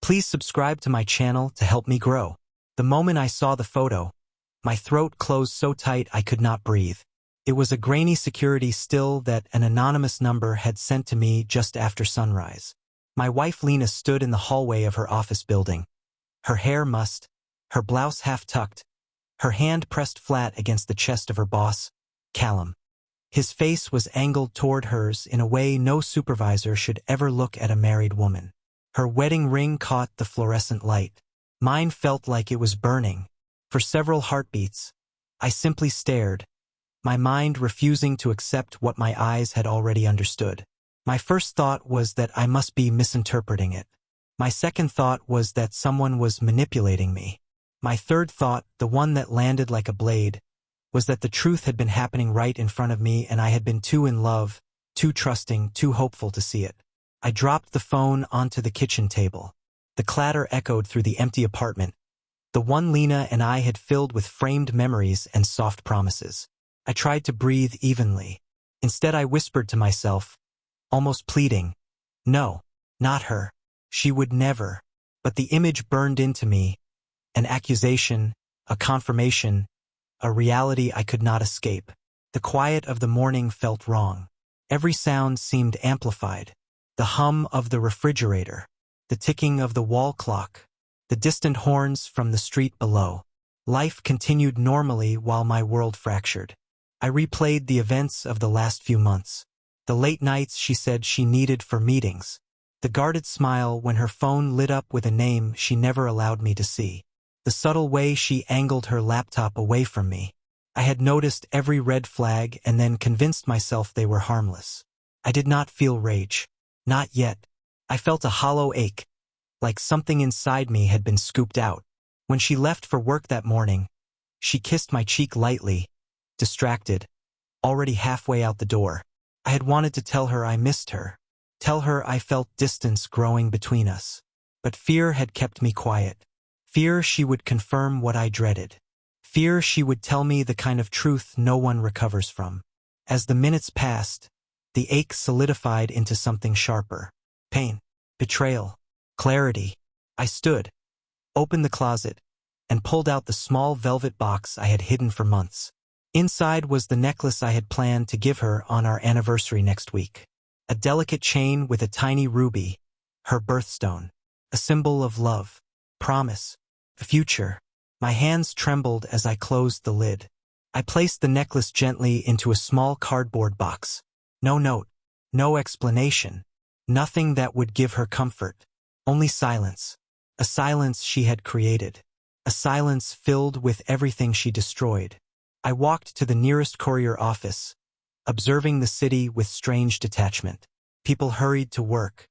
Please subscribe to my channel to help me grow. The moment I saw the photo, my throat closed so tight I could not breathe. It was a grainy security still that an anonymous number had sent to me just after sunrise. My wife Lena stood in the hallway of her office building. Her hair mussed, her blouse half-tucked, her hand pressed flat against the chest of her boss, Callum. His face was angled toward hers in a way no supervisor should ever look at a married woman. Her wedding ring caught the fluorescent light. Mine felt like it was burning. For several heartbeats, I simply stared, my mind refusing to accept what my eyes had already understood. My first thought was that I must be misinterpreting it. My second thought was that someone was manipulating me. My third thought, the one that landed like a blade, was that the truth had been happening right in front of me and I had been too in love, too trusting, too hopeful to see it. I dropped the phone onto the kitchen table. The clatter echoed through the empty apartment, the one Lena and I had filled with framed memories and soft promises. I tried to breathe evenly. Instead, I whispered to myself, almost pleading, no, not her. She would never. But the image burned into me, an accusation, a confirmation, a reality I could not escape. The quiet of the morning felt wrong. Every sound seemed amplified. The hum of the refrigerator, the ticking of the wall clock, the distant horns from the street below. Life continued normally while my world fractured. I replayed the events of the last few months. The late nights she said she needed for meetings. The guarded smile when her phone lit up with a name she never allowed me to see. The subtle way she angled her laptop away from me. I had noticed every red flag and then convinced myself they were harmless. I did not feel rage. Not yet. I felt a hollow ache, like something inside me had been scooped out. When she left for work that morning, she kissed my cheek lightly, distracted, already halfway out the door. I had wanted to tell her I missed her, tell her I felt distance growing between us. But fear had kept me quiet. Fear she would confirm what I dreaded. Fear she would tell me the kind of truth no one recovers from. As the minutes passed, the ache solidified into something sharper. Pain, betrayal, clarity. I stood, opened the closet, and pulled out the small velvet box I had hidden for months. Inside was the necklace I had planned to give her on our anniversary next week. A delicate chain with a tiny ruby, her birthstone. A symbol of love, promise, the future. My hands trembled as I closed the lid. I placed the necklace gently into a small cardboard box. No note, no explanation, nothing that would give her comfort. Only silence. A silence she had created. A silence filled with everything she destroyed. I walked to the nearest courier office, observing the city with strange detachment. People hurried to work.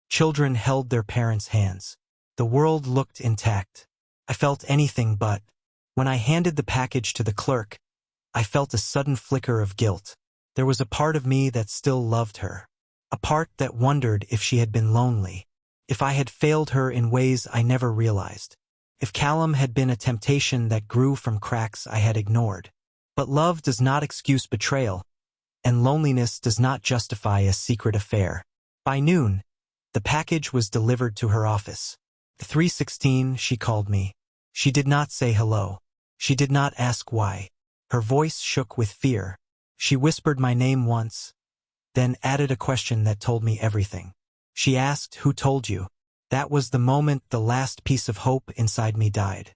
Children held their parents' hands. The world looked intact. I felt anything but. When I handed the package to the clerk, I felt a sudden flicker of guilt. There was a part of me that still loved her. A part that wondered if she had been lonely. If I had failed her in ways I never realized. If Callum had been a temptation that grew from cracks I had ignored. But love does not excuse betrayal, and loneliness does not justify a secret affair. By noon, the package was delivered to her office. 3:16, she called me. She did not say hello. She did not ask why. Her voice shook with fear. She whispered my name once, then added a question that told me everything. She asked, "Who told you?" That was the moment the last piece of hope inside me died.